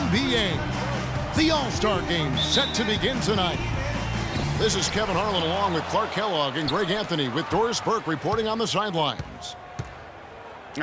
NBA. The All-Star Game set to begin tonight. This is Kevin Harlan along with Clark Kellogg and Greg Anthony with Doris Burke reporting on the sidelines.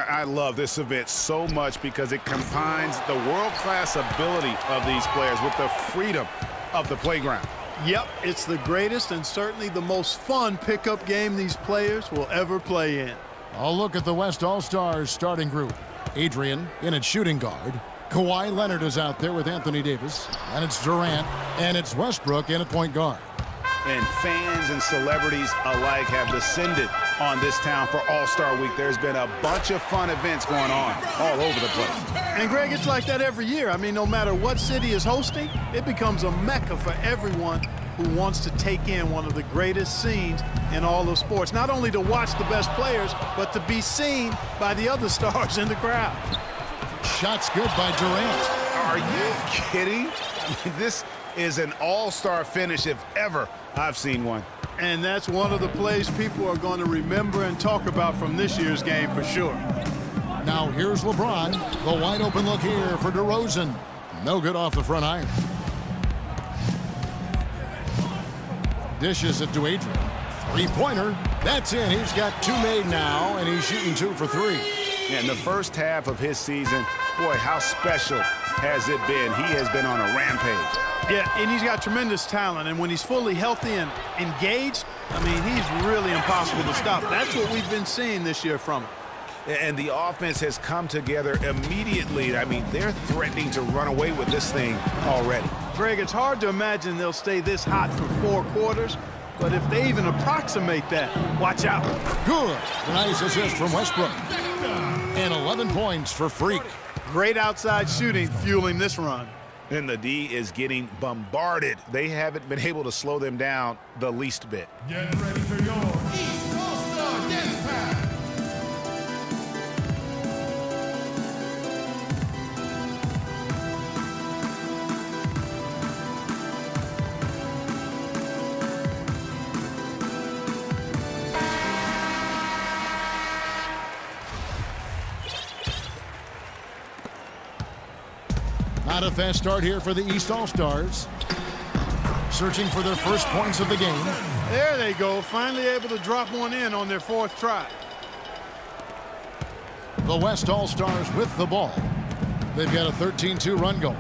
I love this event so much because it combines the world-class ability of these players with the freedom of the playground. Yep, it's the greatest and certainly the most fun pickup game these players will ever play in. I'll look at the West All-Stars starting group. Adrian in at shooting guard. Kawhi Leonard is out there with Anthony Davis. And it's Durant. And it's Westbrook in at point guard. And fans and celebrities alike have descended on this town for All-Star Week. There's been a bunch of fun events going on all over the place. And Greg, it's like that every year. I mean, no matter what city is hosting, it becomes a mecca for everyone who wants to take in one of the greatest scenes in all of sports. Not only to watch the best players, but to be seen by the other stars in the crowd. Shots good by Durant. Are you kidding? I mean, this is an all-star finish if ever I've seen one. And that's one of the plays people are going to remember and talk about from this year's game for sure. Now here's LeBron. The wide open look here for DeRozan. No good off the front iron. Dishes it to Adrian. Three-pointer. That's in. He's got two made now, and he's shooting 2 for 3. In the first half of his season, boy, how special has it been? He has been on a rampage. Yeah, and he's got tremendous talent, and when he's fully healthy and engaged, I mean, he's really impossible to stop. That's what we've been seeing this year from him. And the offense has come together immediately. I mean, they're threatening to run away with this thing already. Greg, it's hard to imagine they'll stay this hot for 4 quarters, but if they even approximate that, watch out. Good. Nice assist from Westbrook. And 11 points for Freak. Great outside shooting fueling this run. And the D is getting bombarded. They haven't been able to slow them down the least bit. Get ready for your East All-Star Dance Pack. Not a fast start here for the East All-Stars. Searching for their first points of the game. There they go, finally able to drop one in on their 4th try. The West All-Stars with the ball. They've got a 13-2 run going.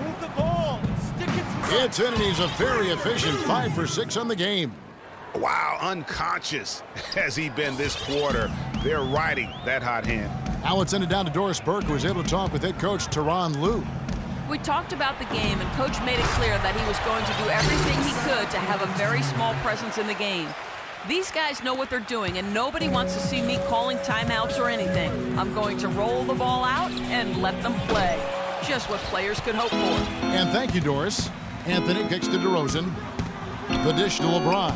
Move the ball and stick it to It's in, and he's a very efficient 5 for 6 on the game. Wow, unconscious has he been this quarter. They're riding that hot hand. Now it's ended down to Doris Burke, who was able to talk with head coach Tyronn Lue. We talked about the game, and Coach made it clear that he was going to do everything he could to have a very small presence in the game. These guys know what they're doing, and nobody wants to see me calling timeouts or anything. I'm going to roll the ball out and let them play. Just what players could hope for. And thank you, Doris. Anthony kicks to DeRozan. The dish to LeBron.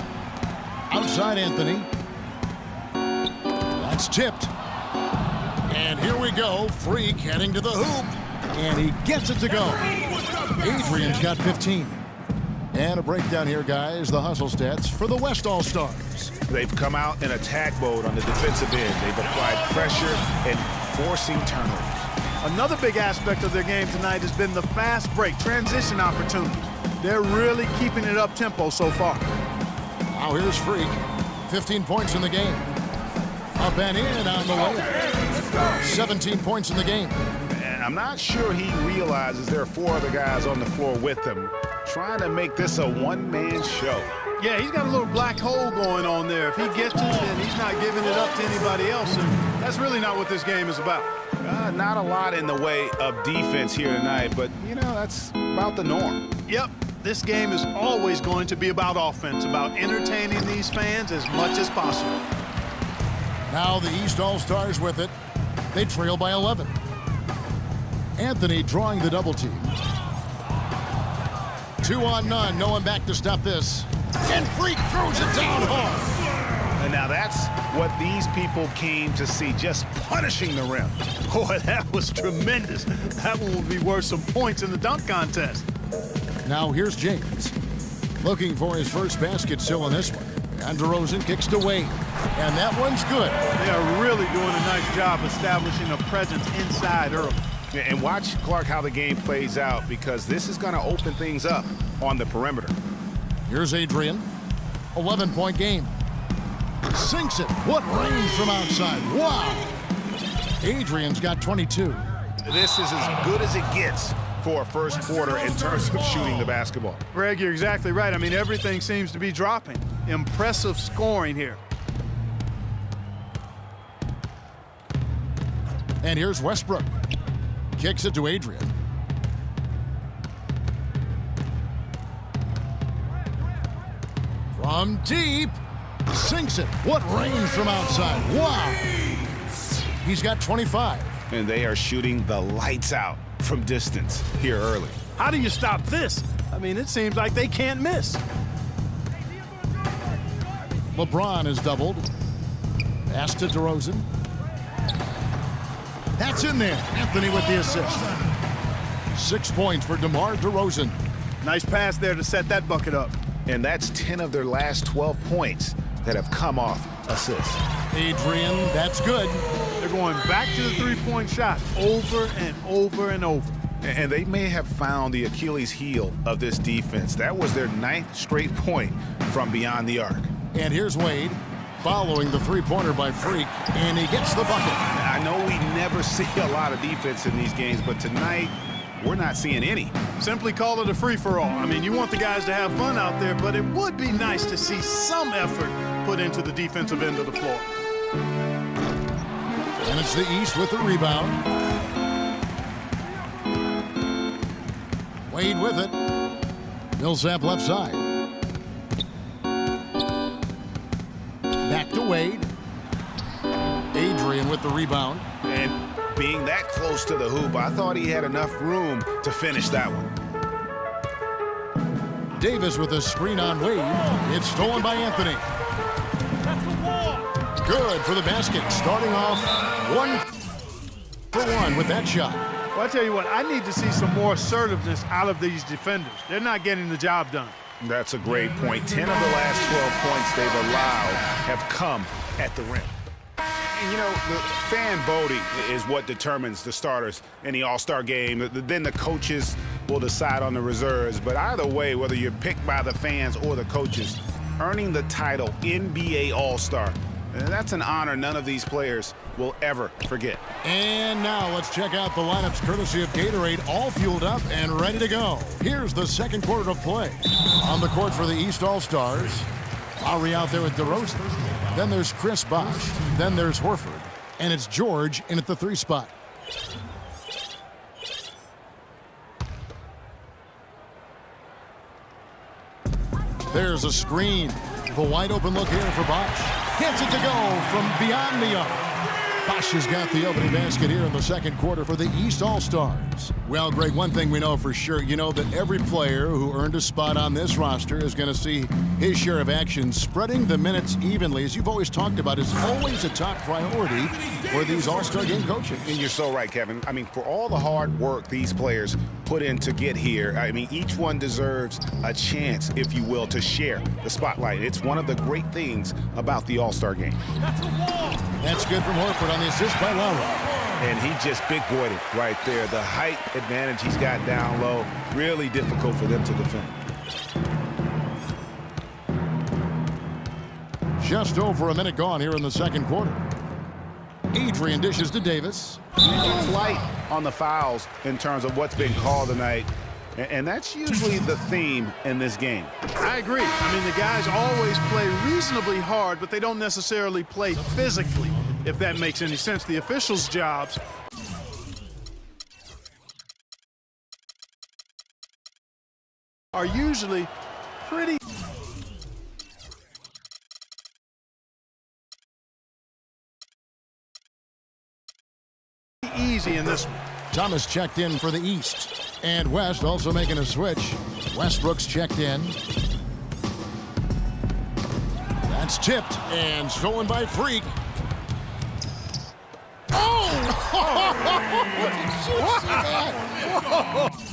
Outside Anthony. That's tipped. And here we go. Freak heading to the hoop. And he gets it to go. Adrian's got 15. And a breakdown here, guys. The hustle stats for the West All-Stars. They've come out in attack mode on the defensive end. They've applied pressure and forcing turnovers. Another big aspect of their game tonight has been the fast break, transition opportunities. They're really keeping it up-tempo so far. Now here's Freak. 15 points in the game. Up and in on the way. 17 points in the game. And I'm not sure he realizes there are 4 other guys on the floor with him, trying to make this a one-man show. Yeah, he's got a little black hole going on there. If he gets it, then he's not giving it up to anybody else. And that's really not what this game is about. Not a lot in the way of defense here tonight, but, you know, that's about the norm. Yep. This game is always going to be about offense, about entertaining these fans as much as possible. Now the East All-Stars with it. They trail by 11. Anthony drawing the double team. 2 on none. No one back to stop this. And Freak throws it down hard. And now that's what these people came to see, just punishing the rim. Boy, that was tremendous. That one will be worth some points in the dunk contest. Now here's James. Looking for his first basket still in this one. And DeRozan kicks to Wade. And that one's good. They are really doing a nice job establishing a presence inside early. And watch, Clark, how the game plays out, because this is going to open things up on the perimeter. Here's Adrian. 11-point game. Sinks it. What range from outside. Wow. Adrian's got 22. This is as good as it gets for a first quarter in terms of shooting the basketball. Greg, you're exactly right. I mean, everything seems to be dropping. Impressive scoring here. And here's Westbrook. Kicks it to Adrian. From deep. Sinks it. What range from outside. Wow. He's got 25. And they are shooting the lights out from distance here early. How do you stop this? I mean, it seems like they can't miss. LeBron is doubled. Pass to DeRozan. That's in there. Anthony with the assist. 6 points for DeMar DeRozan. Nice pass there to set that bucket up. And that's 10 of their last 12 points that have come off assists. Adrian, that's good. They're going back to the three-point shot over and over and over. And they may have found the Achilles heel of this defense. That was their 9th straight point from beyond the arc. And here's Wade following the three-pointer by Freak, and he gets the bucket. I know we never see a lot of defense in these games, but tonight we're not seeing any. Simply call it a free-for-all. I mean, you want the guys to have fun out there, but it would be nice to see some effort put into the defensive end of the floor. And it's the East with the rebound. Wade with it. Millsap left side. Back to Wade. Adrian with the rebound. And being that close to the hoop, I thought he had enough room to finish that one. Davis with a screen on Wade. It's stolen by Anthony. Good for the basket. Starting off 1-for-1 with that shot. Well, I tell you what, I need to see some more assertiveness out of these defenders. They're not getting the job done. That's a great point. 10 of the last 12 points they've allowed have come at the rim. And, you know, the fan voting is what determines the starters in the All-Star game. Then the coaches will decide on the reserves. But either way, whether you're picked by the fans or the coaches, earning the title NBA All-Star, that's an honor none of these players will ever forget. And now let's check out the lineups courtesy of Gatorade, all fueled up and ready to go. Here's the second quarter of play. On the court for the East All-Stars, Lowry out there with DeRozan. Then there's Chris Bosh. Then there's Horford. And it's George in at the 3 spot. There's a screen. The wide open look here for Bosh. Gets it to go from beyond the arc. Bosh has got the opening basket here in the second quarter for the East All-Stars. Well, Greg, one thing we know for sure, you know that every player who earned a spot on this roster is going to see his share of action. Spreading the minutes evenly, as you've always talked about, is always a top priority for these All-Star Game coaches. And you're so right, Kevin. I mean, for all the hard work these players put in to get here, I mean, each one deserves a chance, if you will, to share the spotlight. It's one of the great things about the All-Star Game. That's good from Horford on the assist by Lowry. And he just big-boyed it right there. The height advantage he's got down low, really difficult for them to defend. Just over a minute gone here in the second quarter. Adrian dishes to Davis. It's light on the fouls in terms of what's been called tonight. And that's usually the theme in this game. I agree. I mean, the guys always play reasonably hard, but they don't necessarily play physically, if that makes any sense. The officials' jobs are usually pretty easy in this one. Thomas checked in for the East. And West also making a switch. Westbrook's checked in. That's tipped and stolen by Freak. Oh! Did you see that?